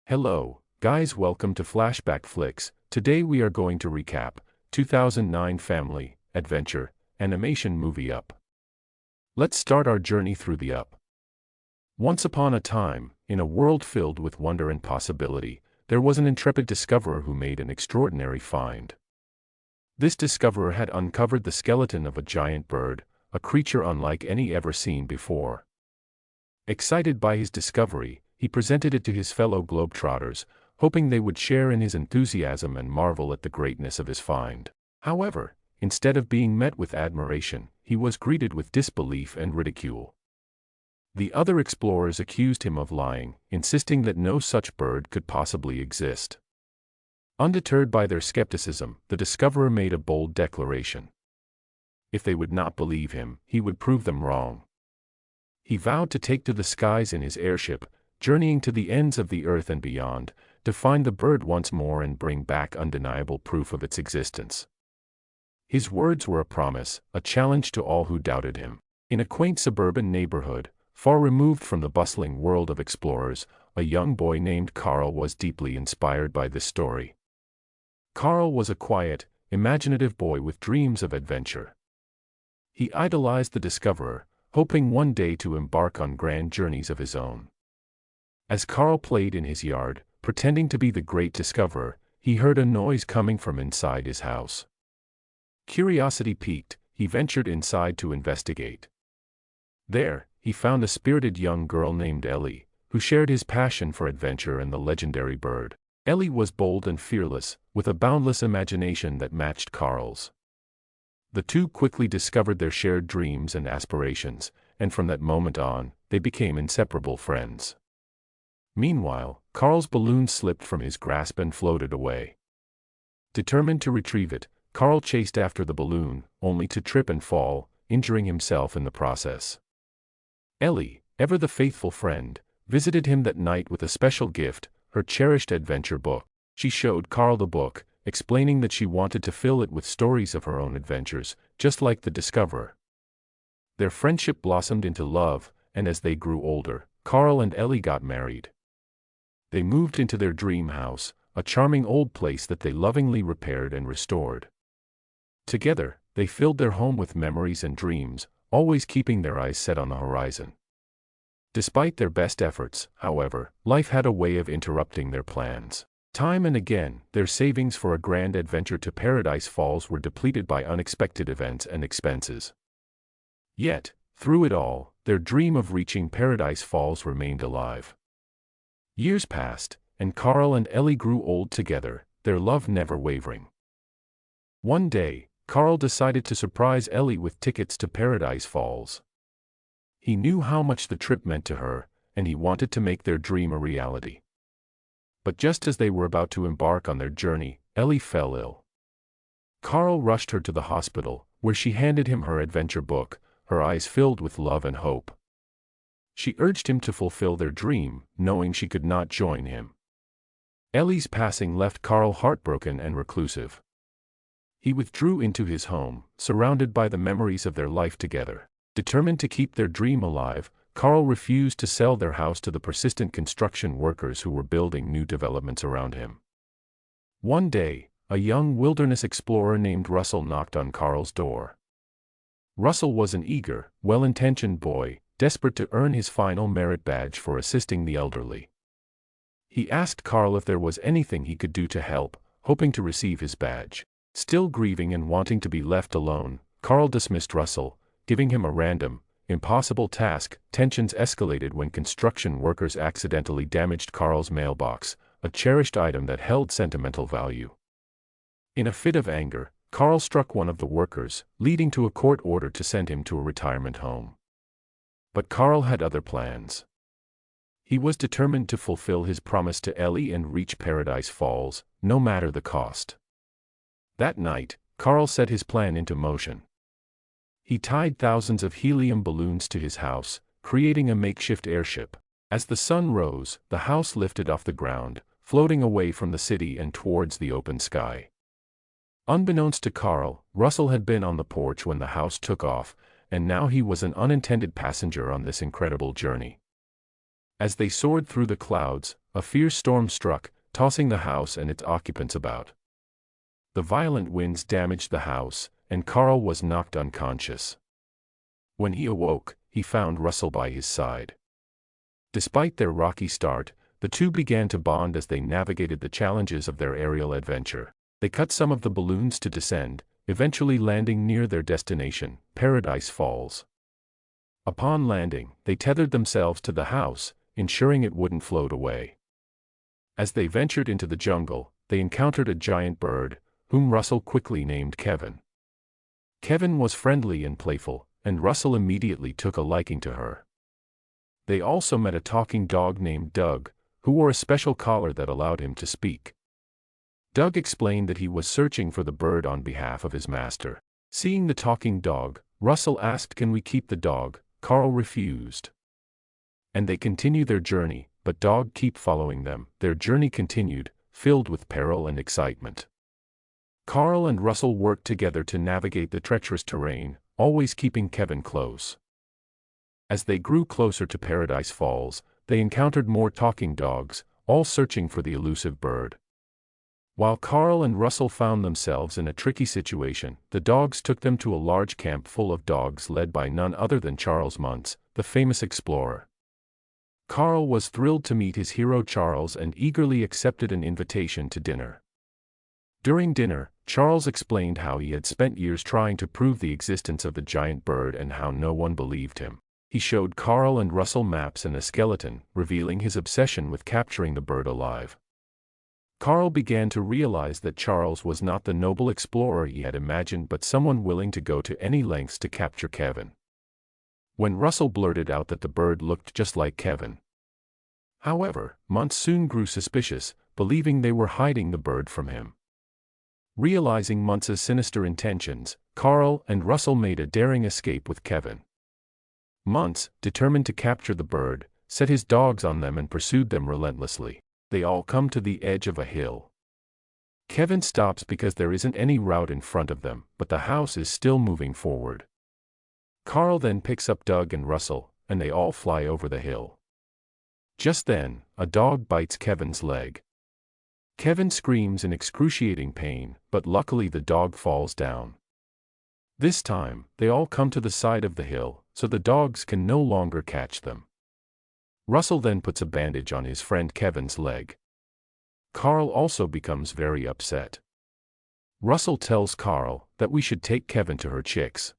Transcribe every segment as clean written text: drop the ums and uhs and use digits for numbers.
Hello, guys, welcome to Flashback Flicks. Today we are going to recap 2009 family, adventure, animation movie Up. Let's start our journey through the Up. Once upon a time, in a world filled with wonder and possibility, there was an intrepid discoverer who made an extraordinary find. This discoverer had uncovered the skeleton of a giant bird, a creature unlike any ever seen before. Excited by his discovery, he presented it to his fellow globetrotters, hoping they would share in his enthusiasm and marvel at the greatness of his find. However, instead of being met with admiration, he was greeted with disbelief and ridicule. The other explorers accused him of lying, insisting that no such bird could possibly exist. Undeterred by their skepticism, the discoverer made a bold declaration. If they would not believe him, he would prove them wrong. He vowed to take to the skies in his airship, journeying to the ends of the earth and beyond, to find the bird once more and bring back undeniable proof of its existence. His words were a promise, a challenge to all who doubted him. In a quaint suburban neighborhood, far removed from the bustling world of explorers, a young boy named Carl was deeply inspired by this story. Carl was a quiet, imaginative boy with dreams of adventure. He idolized the discoverer, hoping one day to embark on grand journeys of his own. As Carl played in his yard, pretending to be the great discoverer, he heard a noise coming from inside his house. Curiosity piqued, he ventured inside to investigate. There, he found a spirited young girl named Ellie, who shared his passion for adventure and the legendary bird. Ellie was bold and fearless, with a boundless imagination that matched Carl's. The two quickly discovered their shared dreams and aspirations, and from that moment on, they became inseparable friends. Meanwhile, Carl's balloon slipped from his grasp and floated away. Determined to retrieve it, Carl chased after the balloon, only to trip and fall, injuring himself in the process. Ellie, ever the faithful friend, visited him that night with a special gift, her cherished adventure book. She showed Carl the book, explaining that she wanted to fill it with stories of her own adventures, just like the discoverer. Their friendship blossomed into love, and as they grew older, Carl and Ellie got married. They moved into their dream house, a charming old place that they lovingly repaired and restored. Together, they filled their home with memories and dreams, always keeping their eyes set on the horizon. Despite their best efforts, however, life had a way of interrupting their plans. Time and again, their savings for a grand adventure to Paradise Falls were depleted by unexpected events and expenses. Yet, through it all, their dream of reaching Paradise Falls remained alive. Years passed, and Carl and Ellie grew old together, their love never wavering. One day, Carl decided to surprise Ellie with tickets to Paradise Falls. He knew how much the trip meant to her, and he wanted to make their dream a reality. But just as they were about to embark on their journey, Ellie fell ill. Carl rushed her to the hospital, where she handed him her adventure book, her eyes filled with love and hope. She urged him to fulfill their dream, knowing she could not join him. Ellie's passing left Carl heartbroken and reclusive. He withdrew into his home, surrounded by the memories of their life together. Determined to keep their dream alive, Carl refused to sell their house to the persistent construction workers who were building new developments around him. One day, a young wilderness explorer named Russell knocked on Carl's door. Russell was an eager, well-intentioned boy, desperate to earn his final merit badge for assisting the elderly. He asked Carl if there was anything he could do to help, hoping to receive his badge. Still grieving and wanting to be left alone, Carl dismissed Russell, giving him a random, impossible task. Tensions escalated when construction workers accidentally damaged Carl's mailbox, a cherished item that held sentimental value. In a fit of anger, Carl struck one of the workers, leading to a court order to send him to a retirement home. But Carl had other plans. He was determined to fulfill his promise to Ellie and reach Paradise Falls, no matter the cost. That night, Carl set his plan into motion. He tied thousands of helium balloons to his house, creating a makeshift airship. As the sun rose, the house lifted off the ground, floating away from the city and towards the open sky. Unbeknownst to Carl, Russell had been on the porch when the house took off, and now he was an unintended passenger on this incredible journey. As they soared through the clouds, a fierce storm struck, tossing the house and its occupants about. The violent winds damaged the house, and Carl was knocked unconscious. When he awoke, he found Russell by his side. Despite their rocky start, the two began to bond as they navigated the challenges of their aerial adventure. They cut some of the balloons to descend, eventually landing near their destination, Paradise Falls. Upon landing, they tethered themselves to the house, ensuring it wouldn't float away. As they ventured into the jungle, they encountered a giant bird, whom Russell quickly named Kevin. Kevin was friendly and playful, and Russell immediately took a liking to her. They also met a talking dog named Doug, who wore a special collar that allowed him to speak. Doug explained that he was searching for the bird on behalf of his master. Seeing the talking dog, Russell asked, "Can we keep the dog?" Carl refused. And they continue their journey, but Doug kept following them. Their journey continued, filled with peril and excitement. Carl and Russell worked together to navigate the treacherous terrain, always keeping Kevin close. As they grew closer to Paradise Falls, they encountered more talking dogs, all searching for the elusive bird. While Carl and Russell found themselves in a tricky situation, the dogs took them to a large camp full of dogs led by none other than Charles Muntz, the famous explorer. Carl was thrilled to meet his hero Charles and eagerly accepted an invitation to dinner. During dinner, Charles explained how he had spent years trying to prove the existence of the giant bird and how no one believed him. He showed Carl and Russell maps and a skeleton, revealing his obsession with capturing the bird alive. Carl began to realize that Charles was not the noble explorer he had imagined but someone willing to go to any lengths to capture Kevin. When Russell blurted out that the bird looked just like Kevin. However, Muntz soon grew suspicious, believing they were hiding the bird from him. Realizing Muntz's sinister intentions, Carl and Russell made a daring escape with Kevin. Muntz, determined to capture the bird, set his dogs on them and pursued them relentlessly. They all come to the edge of a hill. Kevin stops because there isn't any route in front of them, but the house is still moving forward. Carl then picks up Doug and Russell, and they all fly over the hill. Just then, a dog bites Kevin's leg. Kevin screams in excruciating pain, but luckily the dog falls down. This time, they all come to the side of the hill, so the dogs can no longer catch them. Russell then puts a bandage on his friend Kevin's leg. Carl also becomes very upset. Russell tells Carl that we should take Kevin to her chicks.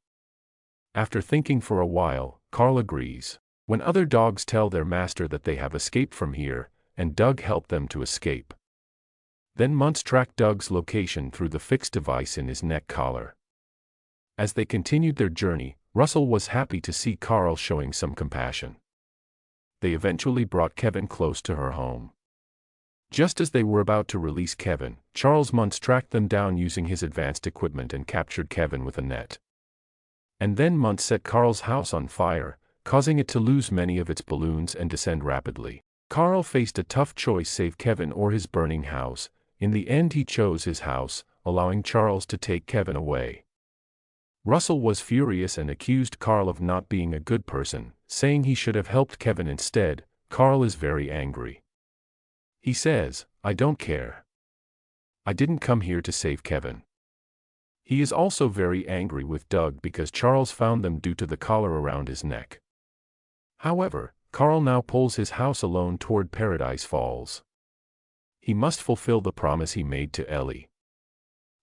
After thinking for a while, Carl agrees. When other dogs tell their master that they have escaped from here, and Doug helped them to escape. Then Muntz tracked Doug's location through the fixed device in his neck collar. As they continued their journey, Russell was happy to see Carl showing some compassion. They eventually brought Kevin close to her home. Just as they were about to release Kevin, Charles Muntz tracked them down using his advanced equipment and captured Kevin with a net. And then Muntz set Carl's house on fire, causing it to lose many of its balloons and descend rapidly. Carl faced a tough choice: save Kevin or his burning house. In the end he chose his house, allowing Charles to take Kevin away. Russell was furious and accused Carl of not being a good person, saying he should have helped Kevin instead. Carl is very angry. He says, "I don't care. I didn't come here to save Kevin." He is also very angry with Doug because Charles found them due to the collar around his neck. However, Carl now pulls his house alone toward Paradise Falls. He must fulfill the promise he made to Ellie.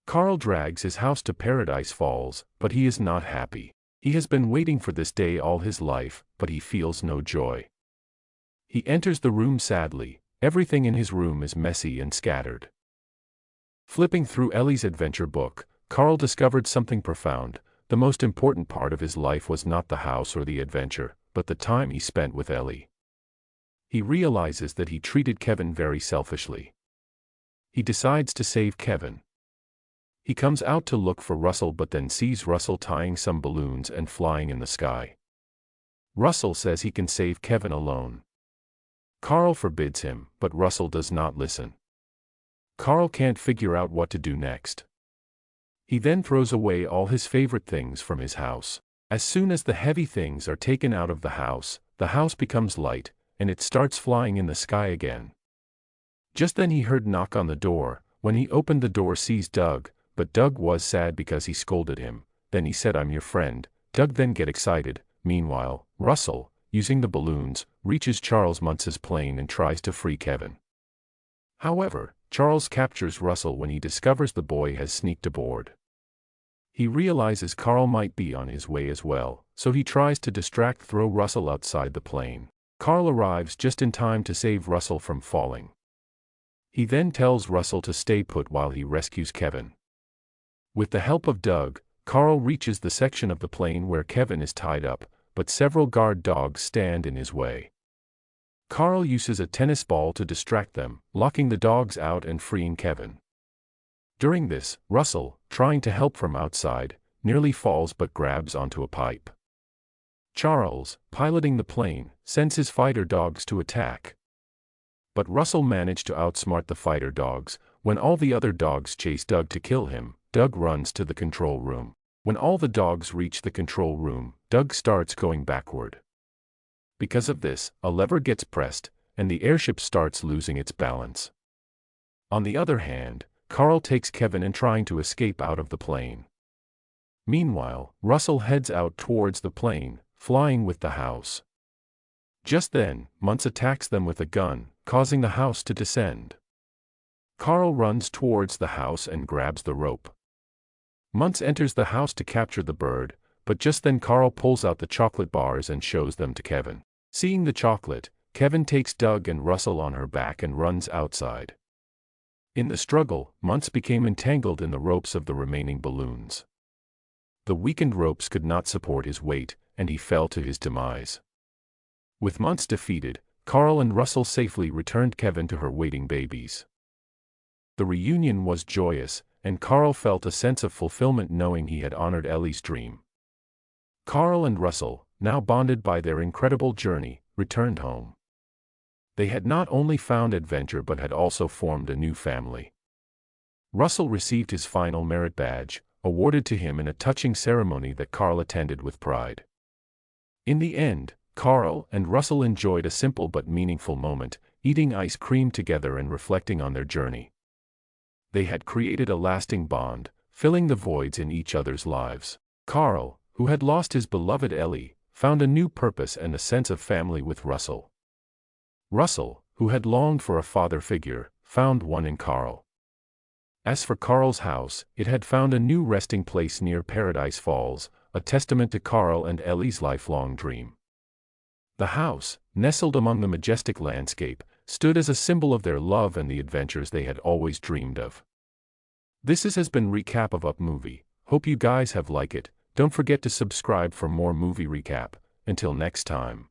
Carl drags his house to Paradise Falls, but he is not happy. He has been waiting for this day all his life, but he feels no joy. He enters the room sadly. Everything in his room is messy and scattered. Flipping through Ellie's adventure book, Carl discovered something profound. The most important part of his life was not the house or the adventure, but the time he spent with Ellie. He realizes that he treated Kevin very selfishly. He decides to save Kevin. He comes out to look for Russell but then sees Russell tying some balloons and flying in the sky. Russell says he can save Kevin alone. Carl forbids him, but Russell does not listen. Carl can't figure out what to do next. He then throws away all his favorite things from his house. As soon as the heavy things are taken out of the house becomes light, and it starts flying in the sky again. Just then he heard knock on the door. When he opened the door, sees Doug, but Doug was sad because he scolded him. Then he said, "I'm your friend." Doug then get excited. Meanwhile, Russell, using the balloons, reaches Charles Muntz's plane and tries to free Kevin. However, Charles captures Russell when he discovers the boy has sneaked aboard. He realizes Carl might be on his way as well, so he tries to throw Russell outside the plane. Carl arrives just in time to save Russell from falling. He then tells Russell to stay put while he rescues Kevin. With the help of Doug, Carl reaches the section of the plane where Kevin is tied up, but several guard dogs stand in his way. Carl uses a tennis ball to distract them, locking the dogs out and freeing Kevin. During this, Russell, trying to help from outside, nearly falls but grabs onto a pipe. Charles, piloting the plane, sends his fighter dogs to attack. But Russell managed to outsmart the fighter dogs. When all the other dogs chase Doug to kill him, Doug runs to the control room. When all the dogs reach the control room, Doug starts going backward. Because of this, a lever gets pressed, and the airship starts losing its balance. On the other hand, Carl takes Kevin and trying to escape out of the plane. Meanwhile, Russell heads out towards the plane, flying with the house. Just then, Muntz attacks them with a gun, causing the house to descend. Carl runs towards the house and grabs the rope. Muntz enters the house to capture the bird, but just then Carl pulls out the chocolate bars and shows them to Kevin. Seeing the chocolate, Kevin takes Doug and Russell on her back and runs outside. In the struggle, Muntz became entangled in the ropes of the remaining balloons. The weakened ropes could not support his weight, and he fell to his demise. With Muntz defeated, Carl and Russell safely returned Kevin to her waiting babies. The reunion was joyous, and Carl felt a sense of fulfillment knowing he had honored Ellie's dream. Carl and Russell, now bonded by their incredible journey, returned home. They had not only found adventure but had also formed a new family. Russell received his final merit badge, awarded to him in a touching ceremony that Carl attended with pride. In the end, Carl and Russell enjoyed a simple but meaningful moment, eating ice cream together and reflecting on their journey. They had created a lasting bond, filling the voids in each other's lives. Carl, who had lost his beloved Ellie, found a new purpose and a sense of family with Russell. Russell, who had longed for a father figure, found one in Carl. As for Carl's house, it had found a new resting place near Paradise Falls, a testament to Carl and Ellie's lifelong dream. The house, nestled among the majestic landscape, stood as a symbol of their love and the adventures they had always dreamed of. This has been Recap of Up Movie. Hope you guys have liked it. Don't forget to subscribe for more movie recap. Until next time.